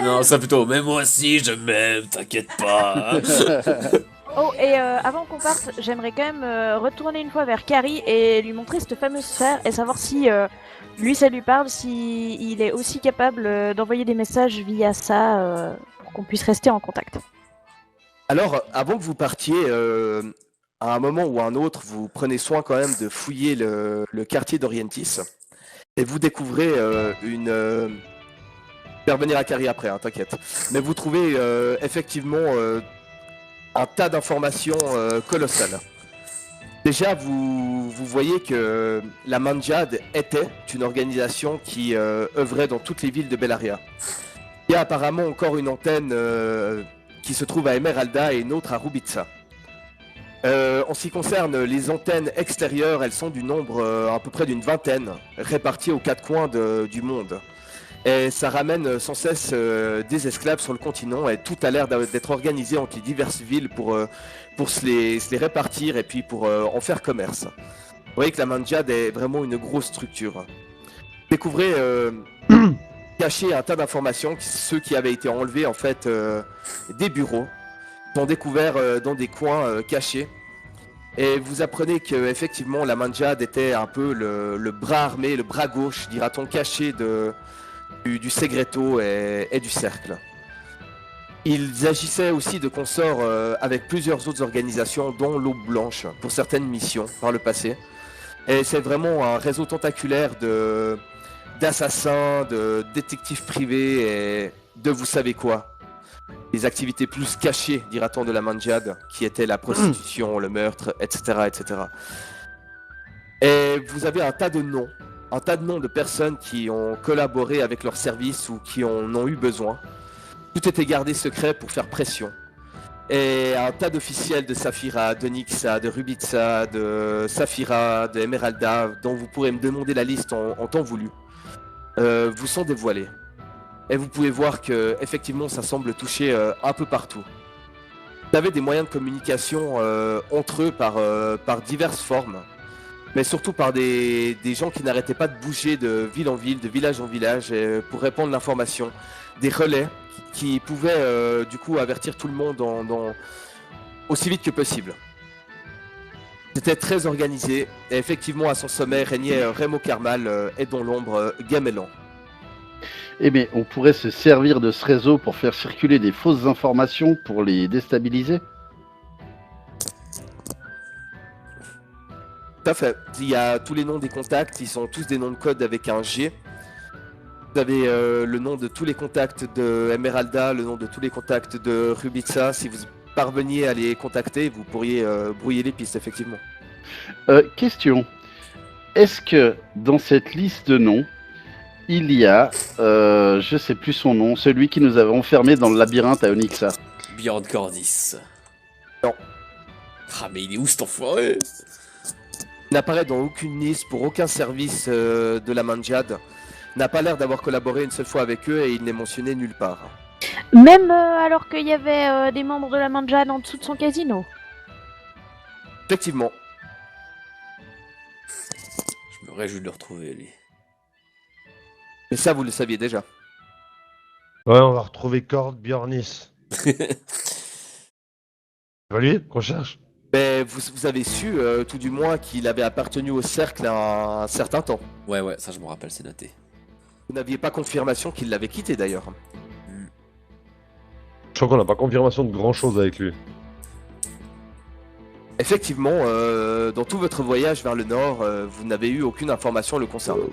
Non, ça plutôt. Mais moi aussi, je m'aime, t'inquiète pas. Oh, et avant qu'on parte, j'aimerais quand même retourner une fois vers Carrie et lui montrer cette fameuse sphère et savoir si lui ça lui parle, si il est aussi capable d'envoyer des messages via ça pour qu'on puisse rester en contact. Alors, avant que vous partiez, à un moment ou à un autre, vous prenez soin quand même de fouiller le quartier d'Orientis et vous découvrez une. Je vais revenir à Carrie après, hein, t'inquiète. Mais vous trouvez effectivement un tas d'informations colossales. Déjà, vous voyez que la Manjad était une organisation qui œuvrait dans toutes les villes de Bellaria. Il y a apparemment encore une antenne qui se trouve à Emeralda et une autre à Rubitsa. En ce qui concerne les antennes extérieures, elles sont du nombre à peu près d'une vingtaine, réparties aux quatre coins du monde. Et ça ramène sans cesse des esclaves sur le continent et tout a l'air d'être organisé entre les diverses villes pour se les répartir et puis pour en faire commerce. Vous voyez que la Manjad est vraiment une grosse structure. Découvrez caché un tas d'informations, ceux qui avaient été enlevés en fait des bureaux, sont découverts dans des coins cachés. Et vous apprenez que effectivement la Manjad était un peu le bras armé, le bras gauche, dira-t-on, caché du Segreto et du Cercle. Ils agissaient aussi de consort avec plusieurs autres organisations, dont l'Aube Blanche, pour certaines missions par le passé. Et c'est vraiment un réseau tentaculaire d'assassins, de détectives privés et de vous savez quoi. Les activités plus cachées, dira-t-on, de la Manjad, qui étaient la prostitution, le meurtre, etc., etc. Et vous avez un tas de noms de personnes qui ont collaboré avec leurs services ou qui en ont eu besoin. Tout était gardé secret pour faire pression. Et un tas d'officiels de Saphira, de Nixa, de Rubitsa, de Saphira, de Emeralda, dont vous pourrez me demander la liste en temps voulu, vous sont dévoilés. Et vous pouvez voir que effectivement ça semble toucher un peu partout. Vous avez des moyens de communication entre eux par diverses formes, mais surtout par des gens qui n'arrêtaient pas de bouger de ville en ville, de village en village pour répandre l'information. Des relais qui pouvaient du coup avertir tout le monde aussi vite que possible. C'était très organisé et effectivement à son sommet régnait Remo Carmal et dans l'ombre Gamelan. Eh bien, on pourrait se servir de ce réseau pour faire circuler des fausses informations pour les déstabiliser. Tout à fait. Il y a tous les noms des contacts, ils sont tous des noms de code avec un G. Vous avez le nom de tous les contacts de Emeralda, le nom de tous les contacts de Rubitsa. Si vous parveniez à les contacter, vous pourriez brouiller les pistes, effectivement. Question. Est-ce que dans cette liste de noms, il y a, je sais plus son nom, celui qui nous avait enfermés dans le labyrinthe à Onyxa? Bjorn Cordis. Non. Ah, mais il est où cet enfoiré? Il n'apparaît dans aucune liste pour aucun service de la Manjad. N'a pas l'air d'avoir collaboré une seule fois avec eux et il n'est mentionné nulle part. Même alors qu'il y avait des membres de la Manjad en dessous de son casino. Effectivement. Je me réjouis de le retrouver, lui. Mais ça, vous le saviez déjà. Ouais, on va retrouver Cord Bjornis. C'est pas lui qu'on cherche? Mais vous avez su, tout du moins, qu'il avait appartenu au cercle un certain temps. Ouais, ça je me rappelle, c'est noté. Vous n'aviez pas confirmation qu'il l'avait quitté d'ailleurs. Je crois qu'on n'a pas confirmation de grand chose avec lui. Effectivement, dans tout votre voyage vers le nord, vous n'avez eu aucune information le concernant.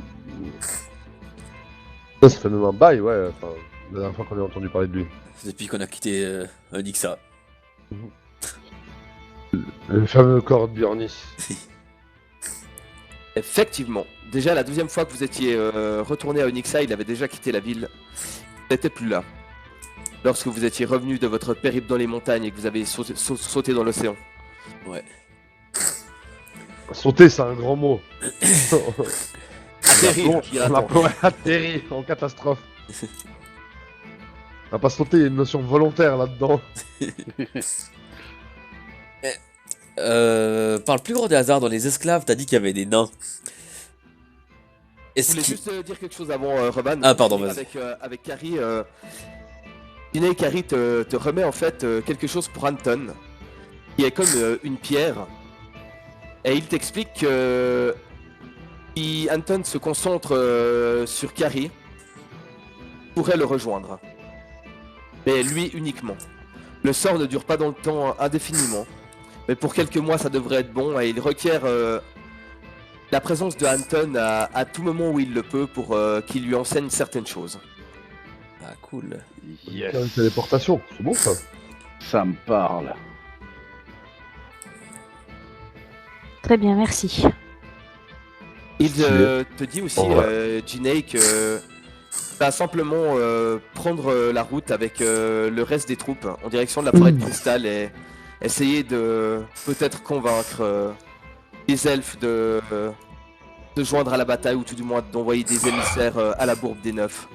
Ça fait même un bail, ouais. Enfin, la dernière fois qu'on a entendu parler de lui. C'est depuis qu'on a quitté Onyxa. Le fameux Cord Bjornis. Effectivement. Déjà la deuxième fois que vous étiez retourné à Onyxa, il avait déjà quitté la ville. Il n'était plus là. Lorsque vous étiez revenu de votre périple dans les montagnes et que vous avez sauté dans l'océan. Ouais. Sauter, c'est un grand mot. Atterrir, On a atterri en catastrophe. va pas se sauter, il y a une notion volontaire là-dedans. Par le plus grand des hasards, dans les esclaves, t'as dit qu'il y avait des nains. Je Est-ce voulais qu'il... juste dire quelque chose avant, Reban. Ah, pardon, vas-y. Avec Carrie, Tina et Carrie te remet en fait quelque chose pour Anton, qui est comme une pierre. Et il t'explique que si Anton se concentre sur Carrie, pourrait le rejoindre. Mais lui uniquement. Le sort ne dure pas dans le temps indéfiniment. Mais pour quelques mois, ça devrait être bon et il requiert la présence de Anton à tout moment où il le peut pour qu'il lui enseigne certaines choses. Ah, cool. Faire une téléportation, c'est bon ça. Ça me parle. Très bien, merci. Il Stylé. te dit aussi, Ouais. Ginei, que va simplement prendre la route avec le reste des troupes en direction de la forêt de cristal et essayer de peut-être convaincre les elfes de joindre à la bataille ou tout du moins d'envoyer des émissaires à la bourbe des Neufs.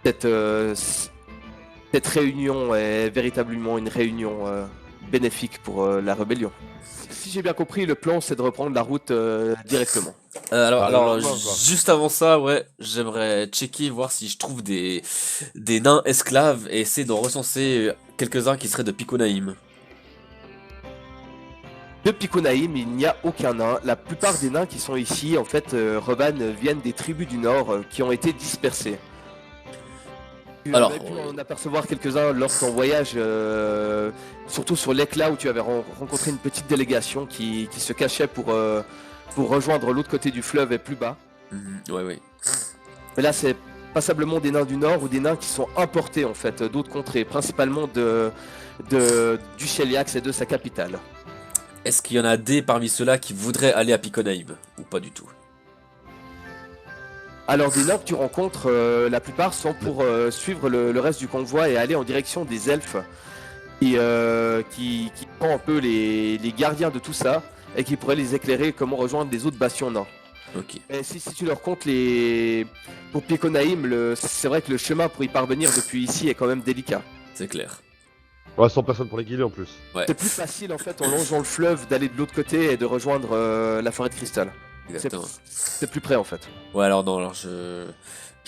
Cette réunion est véritablement une réunion bénéfique pour la rébellion. Si j'ai bien compris, le plan c'est de reprendre la route directement. Alors, le lendemain, quoi. juste avant ça, ouais, j'aimerais checker, voir si je trouve des nains esclaves et essayer d'en recenser quelques-uns qui seraient de Piconaïm. De Piconaïm, il n'y a aucun nain. La plupart des nains qui sont ici, en fait, Revan, viennent des tribus du Nord qui ont été dispersées. Tu Alors, avais pu en apercevoir quelques-uns lors de ton voyage, surtout sur l'éclat où tu avais rencontré une petite délégation qui se cachait pour rejoindre l'autre côté du fleuve et plus bas. Ouais, ouais. Mais là, c'est passablement des nains du Nord ou des nains qui sont importés en fait d'autres contrées, principalement du Cheliax et de sa capitale. Est-ce qu'il y en a des parmi ceux-là qui voudraient aller à Piconaïm ou pas du tout? Alors des nains que tu rencontres, la plupart sont pour suivre le reste du convoi et aller en direction des elfes qui sont un peu les gardiens de tout ça et qui pourraient les éclairer comment rejoindre les autres bastions nains. Ok. Et si tu leur comptes pour Piconaïm, c'est vrai que le chemin pour y parvenir depuis ici est quand même délicat. C'est clair. Ouais, 100 personnes pour les guider en plus. C'est plus facile en fait en longeant le fleuve d'aller de l'autre côté et de rejoindre la forêt de cristal. Exactement. C'est plus près en fait. Ouais, alors non, alors je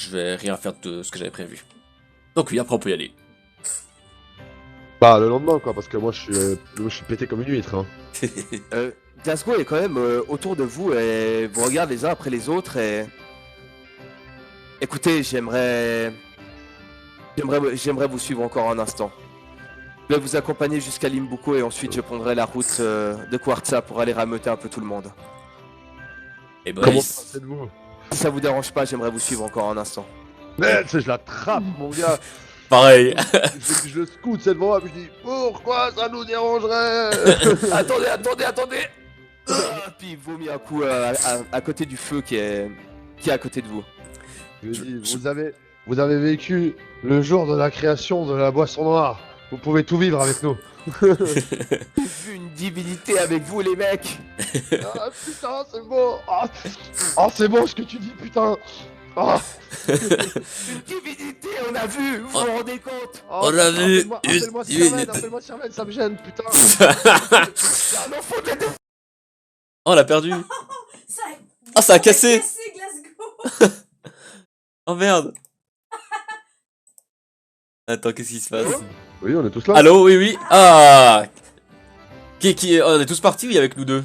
vais rien faire de ce que j'avais prévu. Donc oui, après on peut y aller. Bah, le lendemain quoi, parce que moi je suis pété comme une huître. Hein. Glasgow est quand même autour de vous et vous regardez les uns après les autres et... Écoutez, j'aimerais vous suivre encore un instant. Je vais vous accompagner jusqu'à Limbuko et ensuite je prendrai la route de Quartza pour aller rameuter un peu tout le monde. Et ben, Comment ça c'est de vous? Si ça vous dérange pas, j'aimerais vous suivre encore un instant. Mais tu sais, je l'attrape mon gars. pareil. je le scoute cette voix, puis je dis pourquoi ça nous dérangerait? Attendez. Puis il vomit un coup à côté du feu qui est à côté de vous. Je lui dis, vous avez vécu le jour de la création de la boisson noire. Vous pouvez tout vivre avec nous. J'ai vu une divinité avec vous les mecs. Ah putain, c'est beau. Ah, c'est bon ce que tu dis, putain. Ah, Une divinité, on a vu, vous vous rendez compte? On a vu Appelle-moi une Sirven, appelle-moi Sirven, ça me gêne, putain. C'est un enfant de la Oh, on l'a perdu. Ça a... Ah, ça a cassé. Glasgow. Oh merde. Attends, qu'est-ce qui se passe? Oui, on est tous là. Allô, oui, oui. Ah. On est tous partis ou il y a avec nous deux?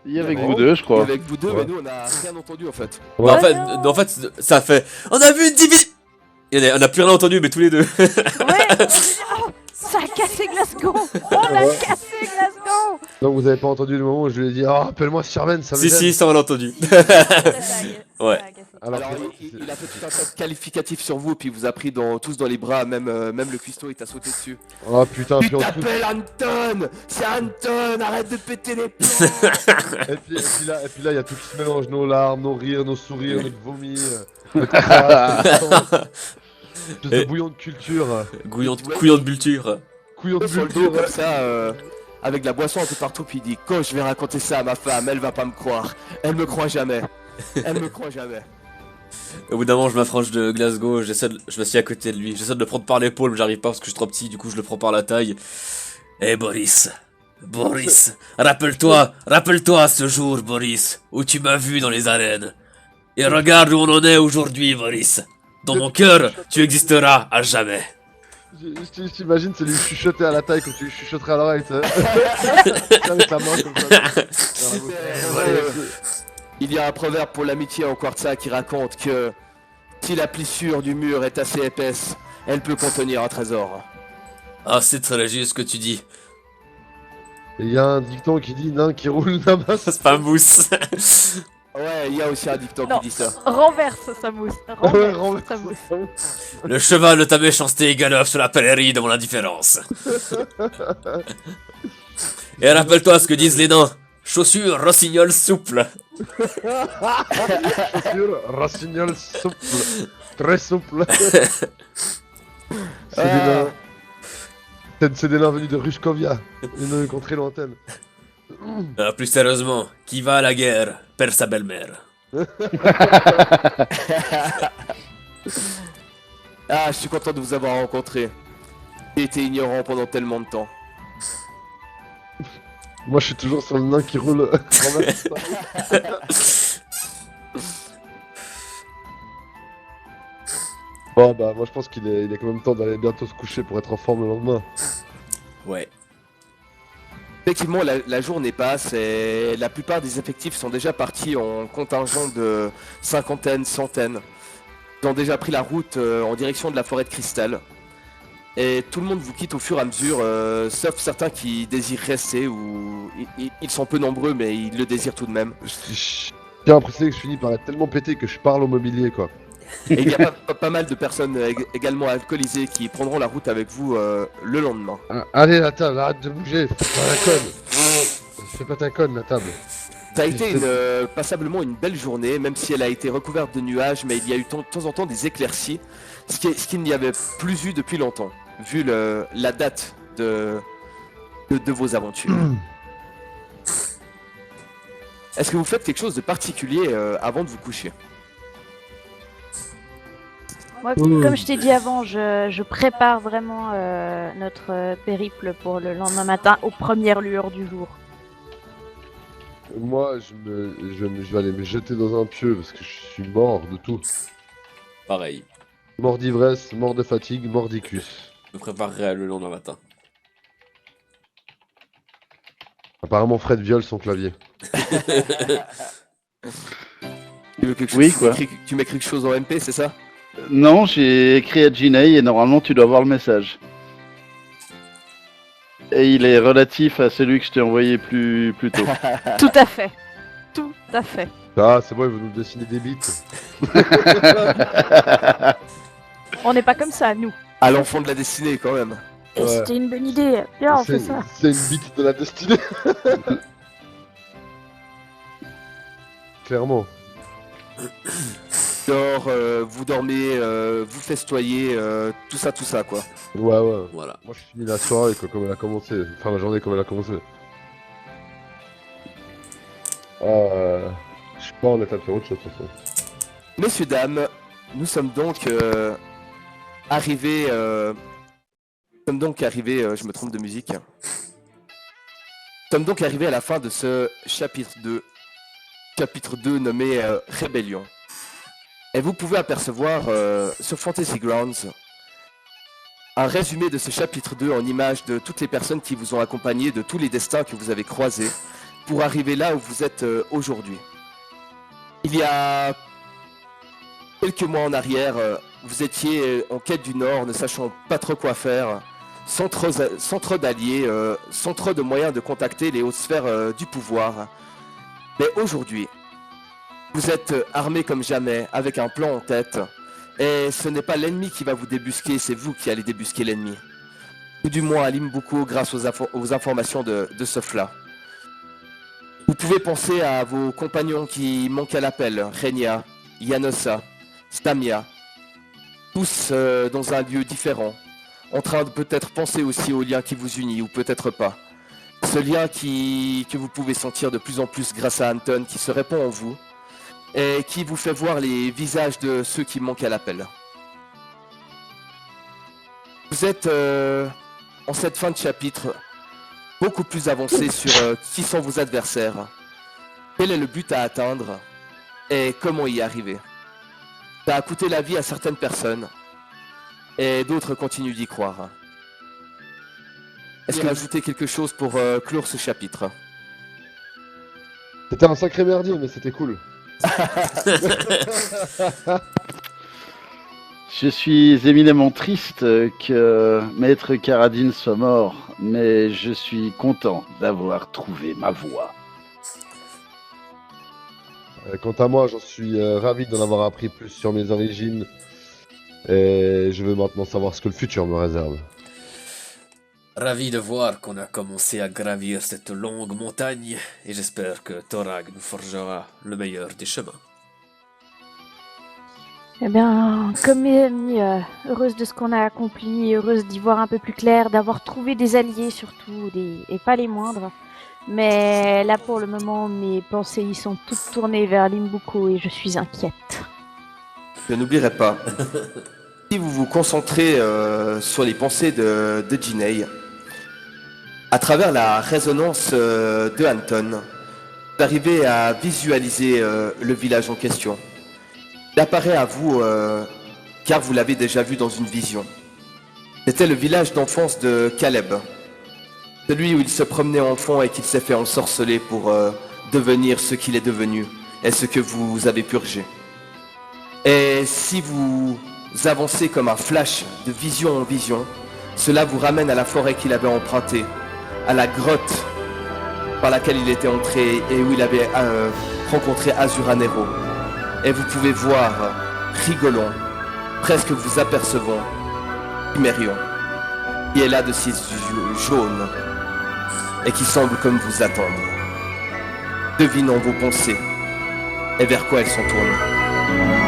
Il y a avec Ouais. vous deux, je crois. Avec vous deux, Ouais. mais nous on a rien entendu en fait. Bah, Ouais. en fait, ça fait. On a vu une division. On a plus rien entendu, mais tous les deux. Ouais, oh, ça a cassé Glasgow. On a Ouais. cassé Glasgow. Donc vous avez pas entendu le moment où je lui ai dit appelle-moi Sirven, ça me Si, gêne. si, ça on l'a entendu. Ouais. Alors, Alors il a fait tout un tas de qualificatifs sur vous, puis il vous a pris tous dans les bras, même le cuistot il t'a sauté dessus. oh putain, Tu puis en plus, t'appelles Anton. C'est Anton, arrête de péter les plombs. et puis là, il y a tout qui se mélange, nos larmes, nos rires, nos sourires, notre vomi, notre crasse, espèce de bouillon de culture, Couillon de bulture. couillon de Sur le dos culture. comme ça, avec de la boisson un peu partout, puis il dit quand je vais raconter ça à ma femme, elle va pas me croire. Elle me croit jamais. Elle me croit jamais. Au bout d'un moment, je m'approche de Glasgow, je m'assieds à côté de lui. J'essaie de le prendre par l'épaule, mais j'arrive pas parce que je suis trop petit, du coup je le prends par la taille. Eh Boris, Boris, rappelle-toi ce jour, Boris, où tu m'as vu dans les arènes. Et regarde où on en est aujourd'hui, Boris. Dans mon cœur, tu existeras à jamais. J'imagine, c'est lui chuchoter à la taille comme tu lui chuchoterais à l'oreille, tu sais. Avec la main comme ça. Vers la bouche. Il y a un proverbe pour l'amitié en Quartza qui raconte que si la plissure du mur est assez épaisse, elle peut contenir un trésor. Ah, c'est très juste ce que tu dis. Et il y a un dicton qui dit nain qui roule là-bas. C'est pas mousse. Ouais, il y a aussi un dicton Non. qui dit ça. Renverse sa mousse. Ouais, Renverse sa mousse. Le cheval de ta méchanceté galope sur la prairie de mon indifférence. Et rappelle-toi ce que disent les nains. Chaussures, rossignols, souples. Sur Rossignol souple. Très souple. C'est des Ah. nains. C'est des nains venus de Rushkovia. Une contrée lointaine. Plus sérieusement, qui va à la guerre perd sa belle-mère. Ah, je suis content de vous avoir rencontré. J'ai été ignorant pendant tellement de temps. Moi, je suis toujours sur le nain qui roule. Bon, bah, moi, je pense qu'il est quand même temps d'aller bientôt se coucher pour être en forme le lendemain. Ouais. Effectivement, la journée passe et la plupart des effectifs sont déjà partis en contingent de cinquantaine, centaines. Ils ont déjà pris la route en direction de la forêt de cristal. Et tout le monde vous quitte au fur et à mesure, sauf certains qui désirent rester ou ils sont peu nombreux mais ils le désirent tout de même. Je tiens à préciser que je finis par être tellement pété que je parle au mobilier, quoi. Et il y a pas mal de personnes également alcoolisées qui prendront la route avec vous le lendemain. Ah, allez, la table, arrête de bouger, fais pas la conne. Fais pas ta conne, la table. Ça a été passablement une belle journée, même si elle a été recouverte de nuages, mais il y a eu de temps en temps des éclaircies, ce qu'il n'y avait plus eu depuis longtemps, vu la date de vos aventures. Est-ce que vous faites quelque chose de particulier avant de vous coucher? Moi, comme je t'ai dit avant, je prépare vraiment notre périple pour le lendemain matin aux premières lueurs du jour. Moi, je vais aller me jeter dans un pieu parce que je suis mort de tout. Pareil. Mort d'ivresse, mort de fatigue, mordicus. Je me préparerai le lendemain matin. Apparemment, Fred viole son clavier. Tu veux quelque Oui, chose- quoi. tu m'écris quelque chose en MP, c'est ça? Non, j'ai écrit à Ginei et normalement tu dois voir le message. Et il est relatif à celui que je t'ai envoyé plus tôt. Tout à fait. Tout à fait. Ah, c'est bon, il veut nous dessiner des bites. On n'est pas comme ça, nous. À l'enfant de la destinée quand même. Et Ouais. c'était une bonne idée. Viens, on fait ça. C'est une bite de la destinée. Clairement. Vous dormez, vous festoyez, tout ça quoi. Ouais, ouais. Voilà. Moi, je finis la soirée, quoi, comme elle a commencé. Enfin, la journée comme elle a commencé. Je suis pas en état de faire autre chose, de toute façon. Messieurs, dames, nous sommes donc arrivés... je me trompe de musique. Nous sommes donc arrivés à la fin de ce chapitre 2. Chapitre 2 nommé Rébellion. Et vous pouvez apercevoir sur Fantasy Grounds un résumé de ce chapitre 2 en images de toutes les personnes qui vous ont accompagné, de tous les destins que vous avez croisés pour arriver là où vous êtes aujourd'hui. Il y a quelques mois en arrière, vous étiez en quête du Nord, ne sachant pas trop quoi faire, sans trop d'alliés, sans trop de moyens de contacter les hautes sphères du pouvoir. Mais aujourd'hui, vous êtes armés comme jamais, avec un plan en tête, et ce n'est pas l'ennemi qui va vous débusquer, c'est vous qui allez débusquer l'ennemi. Ou du moins à Limbuko grâce aux informations de Sofla. Vous pouvez penser à vos compagnons qui manquent à l'appel, Renia, Yanosa, Stamia, tous dans un lieu différent, en train de peut-être penser aussi au lien qui vous unit, ou peut-être pas. Ce lien que vous pouvez sentir de plus en plus grâce à Anton qui se répand en vous, et qui vous fait voir les visages de ceux qui manquent à l'appel. Vous êtes en cette fin de chapitre beaucoup plus avancé sur qui sont vos adversaires, quel est le but à atteindre et comment y arriver. Ça a coûté la vie à certaines personnes et d'autres continuent d'y croire. Est-ce que ajouter quelque chose pour clore ce chapitre? C'était un sacré merdier, mais c'était cool. Je suis éminemment triste que Maître Karadin soit mort, mais je suis content d'avoir trouvé ma voie. Quant à moi, j'en suis ravi d'en avoir appris plus sur mes origines. Et je veux maintenant savoir ce que le futur me réserve. Ravi de voir qu'on a commencé à gravir cette longue montagne et j'espère que Torag nous forgera le meilleur des chemins. Eh bien, comme mes amis, heureuse de ce qu'on a accompli, heureuse d'y voir un peu plus clair, d'avoir trouvé des alliés surtout, et pas les moindres. Mais là, pour le moment, mes pensées y sont toutes tournées vers Limbuko et je suis inquiète. Je n'oublierai pas. Si vous vous concentrez sur les pensées de Jinei, à travers la résonance de Anton, vous arrivez à visualiser le village en question. Il apparaît à vous, car vous l'avez déjà vu dans une vision. C'était le village d'enfance de Caleb. Celui où il se promenait enfant et qu'il s'est fait ensorceler pour devenir ce qu'il est devenu et ce que vous avez purgé. Et si vous avancez comme un flash de vision en vision, cela vous ramène à la forêt qu'il avait empruntée, à la grotte par laquelle il était entré et où il avait rencontré Azuranero. Et vous pouvez voir Rigolon, presque vous apercevant Chimérion, qui est là de ses yeux jaunes et qui semble comme vous attendre, devinant vos pensées et vers quoi elles sont tournées.